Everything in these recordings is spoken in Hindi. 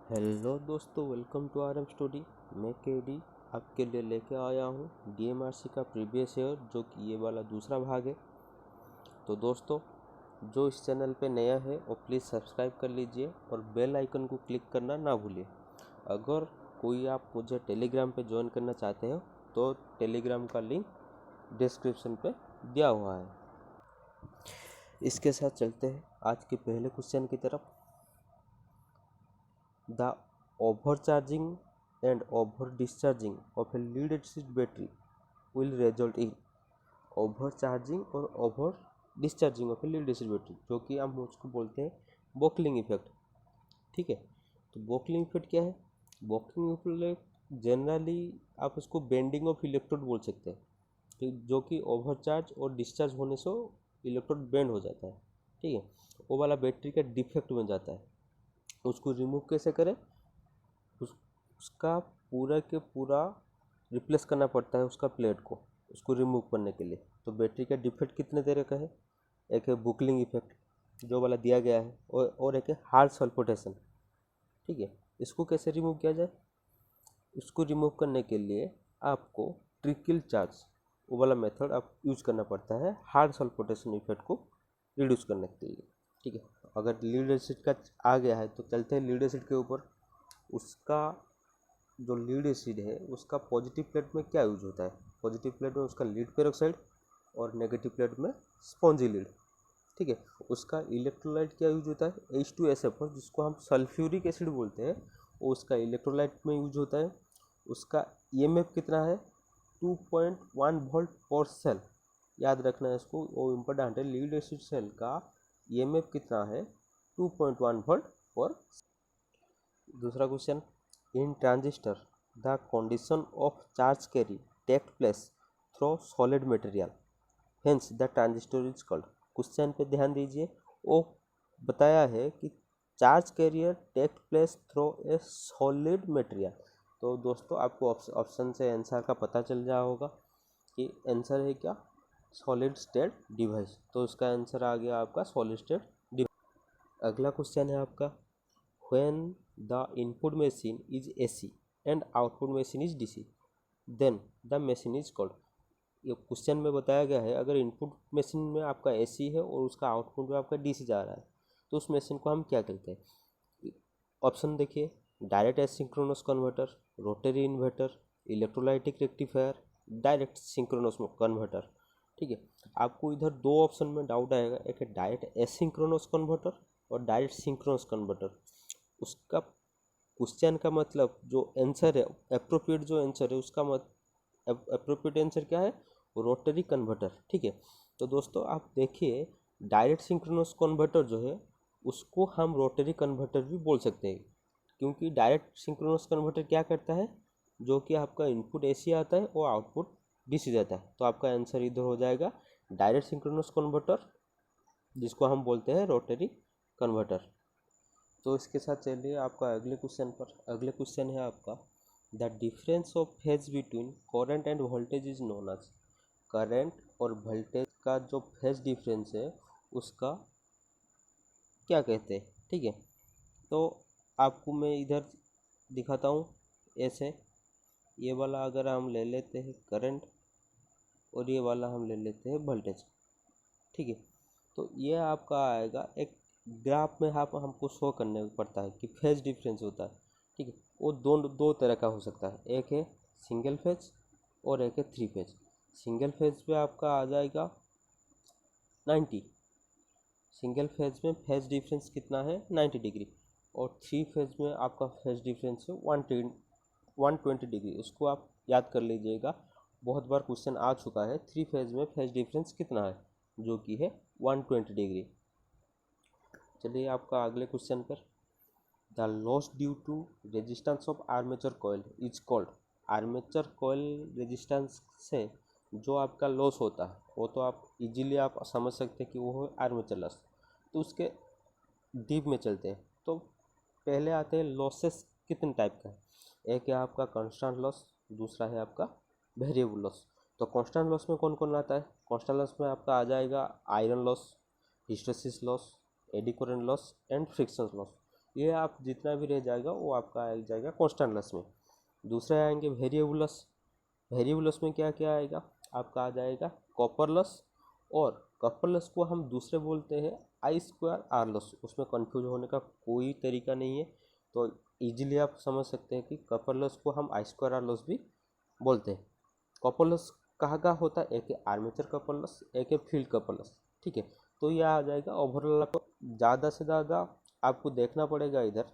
हेलो दोस्तों, welcome to R M study. मैं केडी आपके लिए लेके आया हूँ डीएमआरसी का प्रीवियस ईयर, जो कि ये वाला दूसरा भाग है। तो दोस्तों, जो इस चैनल पे नया है वो प्लीज़ सब्सक्राइब कर लीजिए और बेल आइकन को क्लिक करना ना भूलिए। अगर कोई आप मुझे टेलीग्राम पे ज्वाइन करना चाहते हो तो टेलीग्राम का लिंक डिस्क्रिप्शन पे दिया हुआ है। इसके साथ चलते हैं आज के पहले क्वेश्चन की तरफ। The overcharging and over discharging of a lead acid battery will result in overcharging और over discharging of a lead acid battery, जो कि हम उसको बोलते हैं बॉकलिंग इफेक्ट। ठीक है, तो बॉकलिंग इफेक्ट क्या है? बॉकलिंग इफेक्ट जनरली आप उसको बेंडिंग ऑफ इलेक्ट्रोड बोल सकते हैं, जो कि ओवरचार्ज और डिस्चार्ज होने से इलेक्ट्रोड बेंड हो जाता है। ठीक है, वो वाला बैटरी का डिफेक्ट बन जाता है। उसको रिमूव कैसे करें? उसका पूरा के पूरा रिप्लेस करना पड़ता है उसका प्लेट को, उसको रिमूव करने के लिए। तो बैटरी का डिफेक्ट कितने तरह का है? एक है बुकलिंग इफेक्ट, जो वाला दिया गया है, और एक है हार्ड सल्फोटेशन। ठीक है, इसको कैसे रिमूव किया जाए? इसको रिमूव करने के लिए आपको ट्रिकल चार्ज, वो वाला मेथड आप यूज करना पड़ता है हार्ड सल्फोटेशन इफेक्ट को रिड्यूस करने के लिए। ठीक है, अगर लीड एसिड का आ गया है तो चलते हैं लीड एसिड के ऊपर। उसका जो लीड एसिड है उसका पॉजिटिव प्लेट में क्या यूज होता है? पॉजिटिव प्लेट में उसका लीड पेरोक्साइड और नेगेटिव प्लेट में स्पॉन्जी लीड। ठीक है, उसका इलेक्ट्रोलाइट क्या यूज होता है? H2SO4, जिसको हम सल्फ्यूरिक एसिड बोलते हैं, वो उसका इलेक्ट्रोलाइट में यूज होता है। उसका EMF कितना है? 2.1 वोल्ट पर सेल। याद रखना है इसको, वो इम्पोर्टेंट है। लीड एसिड सेल का EMF कितना है? 2.1 वोल्ट पर। दूसरा question, in transistor the condition of charge carry take place through solid material, hence the transistor is called. Question पे ध्यान दीजिए, वो बताया है कि charge carrier take place through a solid material. तो दोस्तों, आपको ऑप्शन से आंसर का पता चल जाया होगा कि आंसर है क्या? Solid state device. तो उसका आंसर आ गया आपका सॉलिड स्टेट डिवाइस। अगला क्वेश्चन है आपका, when the input machine is AC and output machine is DC, then the machine is called। ये क्वेश्चन में बताया गया है, अगर इनपुट मशीन में आपका AC है और उसका आउटपुट में आपका DC जा रहा है तो उस मशीन को हम क्या कहते हैं? ऑप्शन देखिए, direct asynchronous converter, rotary inverter, electrolytic rectifier, direct synchronous converter. ठीक है, आपको इधर दो ऑप्शन में डाउट आएगा, एक है डायरेक्ट एसिंक्रोनस कन्वर्टर और डायरेक्ट सिंक्रोनस कन्वर्टर। उसका क्वेश्चन का मतलब जो आंसर है, अप्रोप्रिएट जो आंसर है उसका अप्रोप्रिएट आंसर क्या है? Rotary converter. ठीक है, तो दोस्तों आप देखिए, डायरेक्ट सिंक्रोनस कन्वर्टर जो है उसको हम रोटरी कन्वर्टर भी बोल सकते हैं, क्योंकि डायरेक्ट सिंक्रोनस कन्वर्टर क्या करता है, जो कि आपका इनपुट AC आता है और आउटपुट DC जाता है। तो आपका आंसर इधर हो जाएगा डायरेक्ट सिंक्रोनस कन्वर्टर, जिसको हम बोलते हैं रोटरी कन्वर्टर। तो इसके साथ चलिए आपका अगले क्वेश्चन पर। अगले क्वेश्चन है आपका, the difference of phase between current and voltage is known as. Current और वोल्टेज का जो फेज डिफरेंस है उसका क्या कहते हैं? ठीक है, तो आपको मैं इधर दिखाता हूँ। ऐसे ये वाला अगर हम ले लेते हैं करंट और ये वाला हम ले लेते हैं वोल्टेज। ठीक है, तो ये आपका आएगा एक ग्राफ में, आप हमको शो करने पड़ता है कि फेज डिफरेंस होता है। ठीक है, वो दो तरह का हो सकता है, एक है सिंगल फेज और एक है 3 फेज। सिंगल फेज पे आपका आ जाएगा 90। सिंगल फेज में फेज डिफरेंस कितना है? 90 डिग्री। और 3 फेज में आपका फेज डिफरेंस है 120 डिग्री। उसको आप याद कर लीजिएगा, बहुत बार क्वेश्चन आ चुका है। 3 फेज में फेज डिफरेंस कितना है, जो कि है 120 डिग्री। चलिए आपका अगले क्वेश्चन पर, the loss due to resistance of armature coil is called. Armature coil resistance से जो आपका लॉस होता है वो तो आप इजीली आप समझ सकते हैं कि वो है आर्मेचर लॉस। तो उसके डीप में चलते हैं, तो पहले आते हैं लॉसेस कितने टाइप का है। एक है आपका कांस्टेंट लॉस, दूसरा है आपका वेरिएबल लॉस। तो कांस्टेंट लॉस में कौन कौन आता है? कांस्टेंट लॉस में आपका आ जाएगा iron loss, hysteresis loss, eddy current loss and friction loss. ये आप जितना भी रह जाएगा वो आपका आ जाएगा कांस्टेंट लॉस में। दूसरे आएंगे वेरिएबल लॉस में क्या क्या आएगा आपका आ जाएगा कॉपर लॉस, और कॉपर लॉस को हम दूसरे बोलते हैं आई स्क्वायर आर लॉस। उसमें कंफ्यूज होने का कोई तरीका नहीं है, तो इजीली आप समझ सकते हैं कि कॉपर लॉस को हम आई स्क्वायर आर लॉस भी बोलते हैं। कॉपर लॉस कहाँ कहाँ होता है, एक है आर्मेचर कॉपर लॉस, एक है फील्ड कॉपर लॉस। ठीक है, तो यह आ जाएगा ओवरऑल। आपको ज़्यादा से ज़्यादा आपको देखना पड़ेगा इधर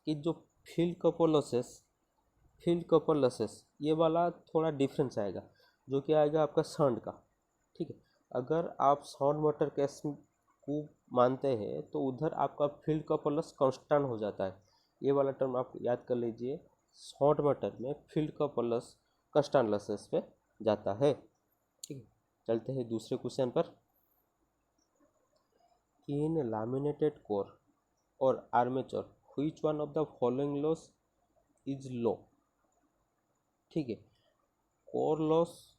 कि जो फील्ड कॉपर लॉसेस ये वाला थोड़ा डिफरेंस आएगा, जो कि आएगा आपका शंट का। ठीक है, अगर आप शंट मोटर केस को मानते हैं तो उधर आपका फील्ड कॉपर लॉस कांस्टेंट हो जाता है। ये वाला टर्म आप याद कर लीजिए, शॉर्ट मोटर में field copper loss constant losses पे जाता है। ठीक है, चलते हैं दूसरे क्वेश्चन पर। इन लैमिनेटेड कोर और armature which one of the following loss is low. ठीक है, कोर लॉस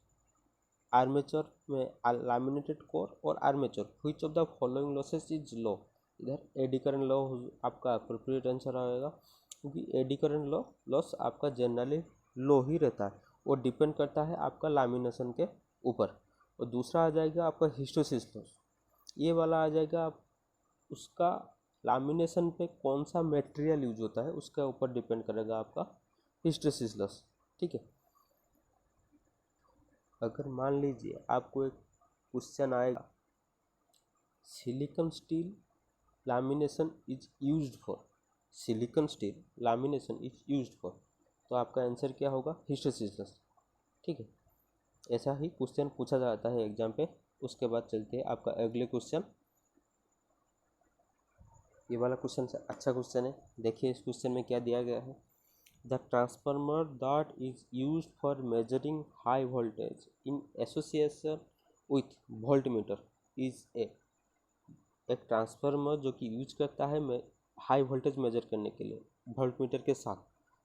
आर्मेचर में लैमिनेटेड कोर और armature which of the following losses is low. इधर एडी करंट लॉ आपका अप्रोप्रिएट आंसर आएगा, क्योंकि एडी करंट लॉस आपका जनरली लो ही रहता है, वो डिपेंड करता है आपका लैमिनेशन के ऊपर। और दूसरा आ जाएगा आपका हिस्टोसिस लॉस, ये वाला आ जाएगा आप उसका लैमिनेशन पे कौन सा मटेरियल यूज होता है उसके ऊपर डिपेंड करेगा आपका हिस्टोसिस लॉस। ठीक है, अगर मान लीजिए आपको एक क्वेश्चन आएगा silicon steel lamination is used for, silicon steel lamination is used for, तो आपका आंसर क्या होगा, हिस्टोसिस लॉस। ठीक है, ऐसा ही क्वेश्चन पूछा जाता है एग्जाम पे। उसके बाद चलते हैं आपका अगले क्वेश्चन। ये वाला क्वेश्चन अच्छा क्वेश्चन है, देखिए इस क्वेश्चन में क्या दिया गया है। The transformer that is used for measuring high voltage in association with voltmeter is a, एक ट्रांसफार्मर जो कि यूज करता है हाई वोल्टेज मेजर करने के लिए वोल्टमीटर के साथ,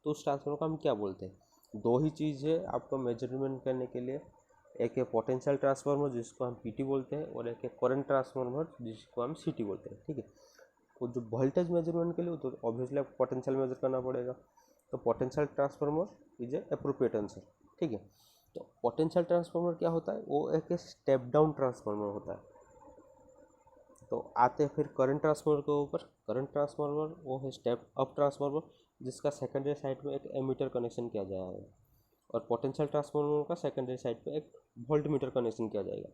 तो उस ट्रांसफार्मर को हम क्या बोलते हैं। दो ही चीज़ है आपको मेजरमेंट करने के लिए, एक है पोटेंशियल ट्रांसफार्मर जिसको हम पीटी बोलते हैं, और एक है करंट ट्रांसफार्मर जिसको हम सीटी बोलते हैं। ठीक है, तो जो वोल्टेज मेजरमेंट के लिए तो ऑब्वियसली आपको पोटेंशियल मेजर करना पड़ेगा, तो potential transformer is a appropriate answer. ठीक है, तो पोटेंशियल ट्रांसफार्मर क्या होता है, वो एक स्टेप डाउन ट्रांसफार्मर होता है। तो आते हैं फिर करंट ट्रांसफार्मर के ऊपर। करंट ट्रांसफार्मर वो है स्टेप अप ट्रांसफार्मर जिसका सेकेंडरी साइड में एक एमीटर कनेक्शन किया जाएगा, और पोटेंशियल ट्रांसफार्मर का सेकेंडरी साइड पे एक वोल्ट मीटर कनेक्शन किया जाएगा।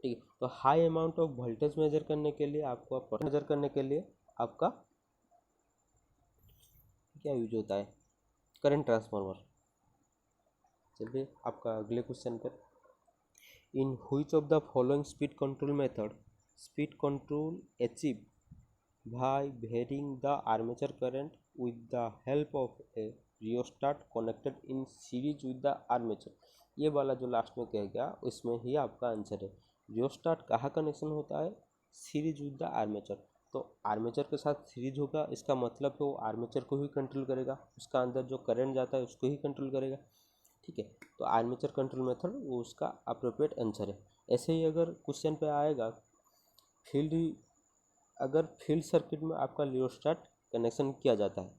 ठीक है, तो high amount of voltage measure करने के लिए आपको मेजर करने के लिए आपका क्या यूज होता है, करंट ट्रांसफार्मर। चलिए आपका अगले क्वेश्चन पर। In which of the following speed control method speed control achieve by varying the armature current with the help of a rheostat connected in series with the armature। ये वाला जो लास्ट में कह गया उसमें ही आपका आंसर है। रियोस्टाट कहाँ कनेक्शन होता है, सीरीज विद द आर्मेचर, तो आर्मेचर के साथ सीरीज होगा, इसका मतलब है वो आर्मेचर को ही कंट्रोल करेगा, उसका अंदर जो करंट जाता है उसको ही कंट्रोल करेगा। ठीक है, तो आर्मेचर कंट्रोल मेथड वो उसका अप्रोप्रिएट आंसर है। ऐसे ही अगर क्वेश्चन पे आएगा फील्ड, अगर फील्ड सर्किट में आपका रियोस्टेट कनेक्शन किया जाता है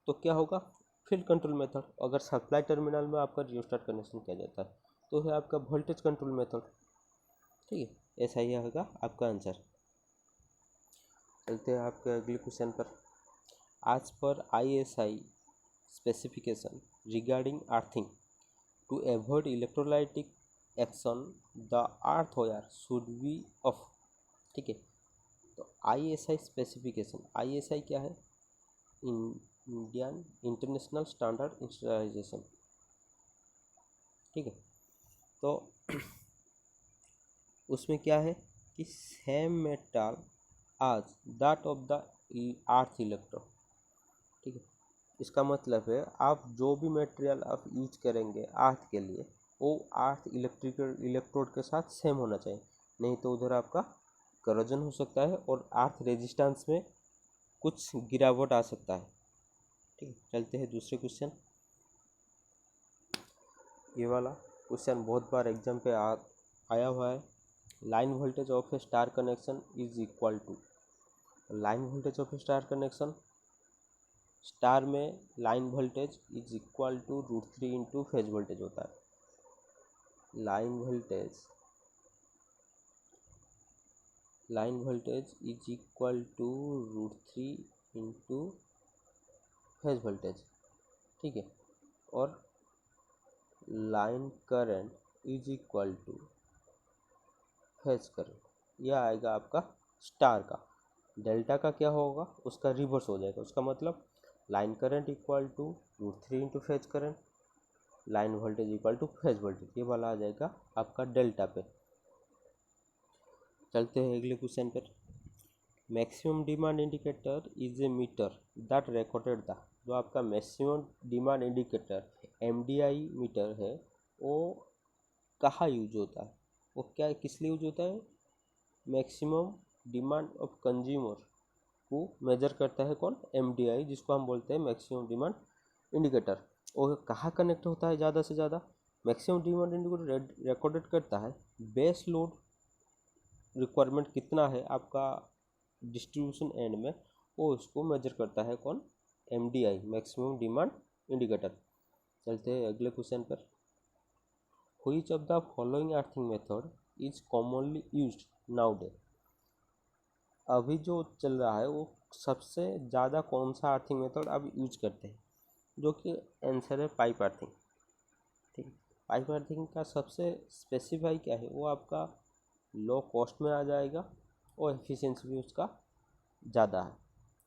तो क्या होगा, फील्ड कंट्रोल मेथड। अगर सप्लाई टर्मिनल में आपका रियोस्टेट कनेक्शन किया जाता है तो है आपका वोल्टेज कंट्रोल मेथड। ठीक है, ऐसा ही होगा आपका आंसर। चलते हैं आपके अगले क्वेश्चन पर। आज पर ISI specification regarding earthing to avoid electrolytic action the earth wire should be of. ठीक है, तो ISI स्पेसिफिकेशन, ISI क्या है, इंडियन इंटरनेशनल स्टैंडर्ड इंस्टॉलेशन। ठीक है, तो उसमें क्या है कि सेम मेटल आज that of the earth electrode. ठीक है, इसका मतलब है आप जो भी मटेरियल आप यूज करेंगे अर्थ के लिए वो अर्थ इलेक्ट्रिकल इलेक्ट्रोड के साथ सेम होना चाहिए, नहीं तो उधर आपका करोजन हो सकता है और अर्थ रेजिस्टेंस में कुछ गिरावट आ सकता है। ठीक है, चलते हैं दूसरे क्वेश्चन। ये वाला क्वेश्चन बहुत बार एग्जाम पे आया हुआ है। Line voltage of a star connection is equal to. Line voltage of star connection, star में line voltage is equal to √3 into phase voltage होता है। Line voltage is equal to √3 into phase voltage, ठीक है। और line current is equal to phase current, यह आएगा आपका स्टार का। डेल्टा का क्या होगा, उसका रिवर्स हो जाएगा। उसका मतलब line current equal to √3 into phase current, line voltage equal to phase voltage, ये वाला आ जाएगा आपका डेल्टा पे। चलते हैं अगले क्वेश्चन पर। Maximum demand indicator is a meter that recorded the, जो आपका maximum demand indicator MDI meter है, वो कहाँ यूज होता है, वो क्या किस लिए यूज होता है? मैक्सिमम डिमांड ऑफ कंज्यूमर को मेजर करता है कौन? MDI, जिसको हम बोलते हैं मैक्सिमम डिमांड इंडिकेटर। और कहाँ कनेक्ट होता है ज़्यादा से ज़्यादा? मैक्सिमम डिमांड इंडिकेटर रिकॉर्डेड करता है बेस लोड रिक्वायरमेंट कितना है आपका डिस्ट्रीब्यूशन एंड में, वो उसको मेजर करता है कौन? MDI, maximum demand indicator. चलते हैं अगले क्वेश्चन पर। Which of the following earthing method is commonly used nowadays, अभी जो चल रहा है वो सबसे ज़्यादा कौन सा अर्थिंग मेथड अब यूज करते हैं? जो कि आंसर है पाइप अर्थिंग, ठीक है। पाइप अर्थिंग का सबसे स्पेसिफाई क्या है, वो आपका लो कॉस्ट में आ जाएगा और एफिशिएंसी भी उसका ज़्यादा है,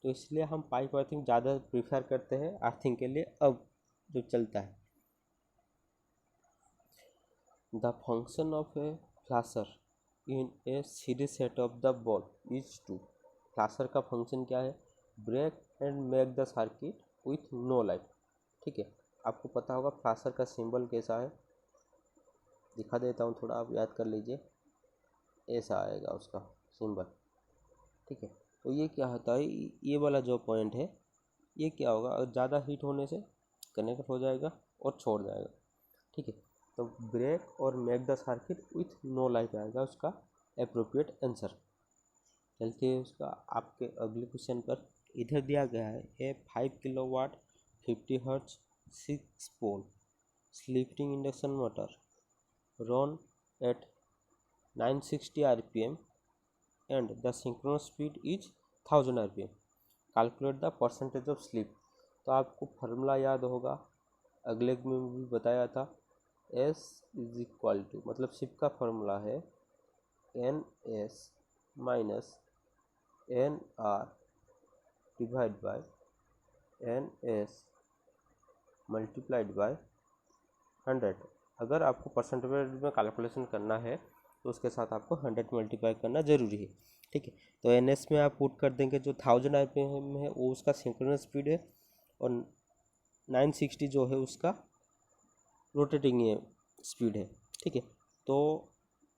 तो इसलिए हम पाइप अर्थिंग ज़्यादा प्रीफर करते हैं अर्थिंग के लिए अब जो चलता है। The function of a flasher in a series set of the ball is to, flasher का फंक्शन क्या है? Break and make the circuit with no light, ठीक है। आपको पता होगा फ्लाशर का सिंबल कैसा है, दिखा देता हूँ थोड़ा, आप याद कर लीजिए। ऐसा आएगा उसका सिंबल, ठीक है। तो ये क्या होता है, ये वाला जो पॉइंट है ये क्या होगा, अगर ज़्यादा हीट होने से कनेक्ट हो जाएगा और छोड़ जाएगा, ठीक है। तो ब्रेक और make the circuit with no light आएगा उसका एप्रोप्रिएट आंसर। चलते हैं उसका आपके अगले क्वेश्चन पर। इधर दिया गया है a 5 kilowatt 50 hertz 6 pole slip ring induction motor run at 960 RPM and the synchronous speed is 1000 RPM. Calculate the percentage of slip. तो आपको फार्मूला याद होगा, अगले में भी बताया था। S इज इक्वल टू, मतलब स्लिप का फार्मूला है NS minus NR divide by NS multiplied by 100। अगर आपको परसेंटेज में कैलकुलेशन करना है तो उसके साथ आपको 100 मल्टीप्लाई करना ज़रूरी है, ठीक है। तो NS में आप पुट कर देंगे, जो 1000 RPM है वो उसका सिंक्रोनस स्पीड है, और 960 जो है उसका रोटेटिंग स्पीड है, ठीक है। तो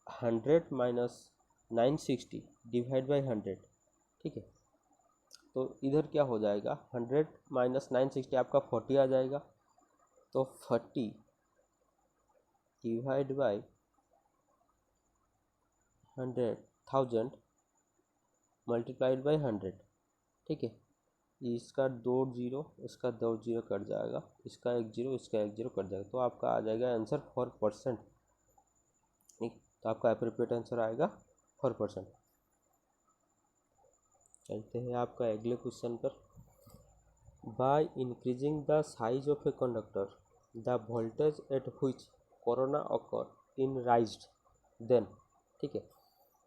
100 माइनस 960 डिवाइड बाई 100, ठीक है। तो इधर क्या हो जाएगा, 100 माइनस 960 आपका 40 आ जाएगा, तो 40 डिवाइड बाई 100,000 मल्टीप्लाइड बाई 100, ठीक है। इसका 2 जीरो, इसका 2 जीरो कट जाएगा, इसका 1 जीरो, इसका 1 जीरो कट जाएगा, तो आपका आ जाएगा आंसर 4%, ठीक। तो आपका एप्रोप्रिएट आंसर आएगा 4%। चलते हैं आपका अगले क्वेश्चन पर। By increasing the size of a conductor the voltage at which corona occur in raised then, ठीक है।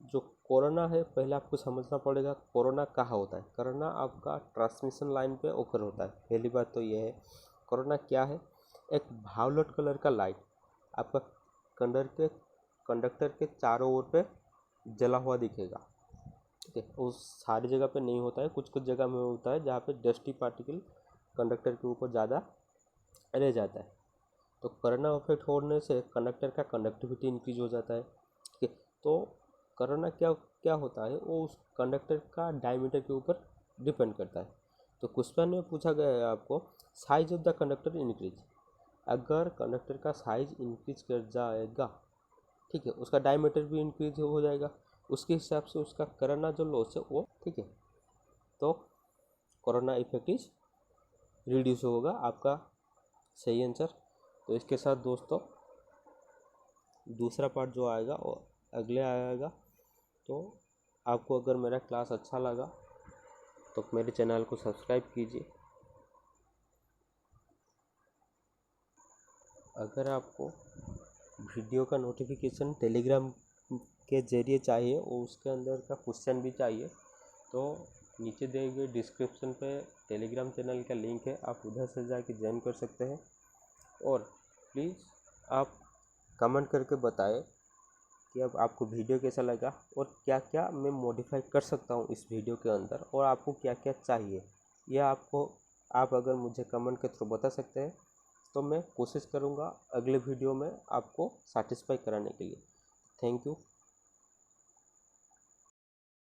जो कोरोना है, पहले आपको समझना पड़ेगा कोरोना कहाँ होता है। कोरोना आपका ट्रांसमिशन लाइन पे ओकर होता है। पहली बात तो ये है, कोरोना क्या है, एक वायलेट कलर का लाइट आपका कंडक्टर के चारों ओर पे जला हुआ दिखेगा, ठीक है। उस सारी जगह पे नहीं होता है, कुछ कुछ जगह में होता है जहाँ पे डस्टी पार्टिकल कंडक्टर के ऊपर ज़्यादा रह जाता है। तो कोरोना इफेक्ट होने से कंडक्टर का कंडक्टिविटी इंक्रीज हो जाता है, ठीक है। तो कोरोना क्या क्या होता है, वो उस कंडक्टर का डायमीटर के ऊपर डिपेंड करता है। तो क्वेश्चन में पूछा गया है आपको size of the conductor increase, अगर कंडक्टर का साइज इंक्रीज कर जाएगा, ठीक है, उसका डायमीटर भी इंक्रीज हो जाएगा, उसके हिसाब से उसका कोरोना जो लॉस है वो, ठीक है, तो कोरोना इफेक्ट इज रिड्यूस होगा, आपका सही आंसर। तो इसके साथ दोस्तों दूसरा पार्ट जो आएगा वो अगले आएगा। तो आपको अगर मेरा क्लास अच्छा लगा तो मेरे चैनल को सब्सक्राइब कीजिए। अगर आपको वीडियो का नोटिफिकेशन टेलीग्राम के ज़रिए चाहिए और उसके अंदर का क्वेश्चन भी चाहिए, तो नीचे दिए गए डिस्क्रिप्शन पे टेलीग्राम चैनल का लिंक है, आप उधर से जाके ज्वाइन कर सकते हैं। और प्लीज़ आप कमेंट करके बताएं कि अब आपको वीडियो कैसा लगा और क्या क्या मैं मॉडिफाई कर सकता हूँ इस वीडियो के अंदर, और आपको क्या क्या चाहिए। यह आप अगर मुझे कमेंट के थ्रू बता सकते हैं तो मैं कोशिश करूँगा अगले वीडियो में आपको सेटिस्फाई कराने के लिए। Thank you.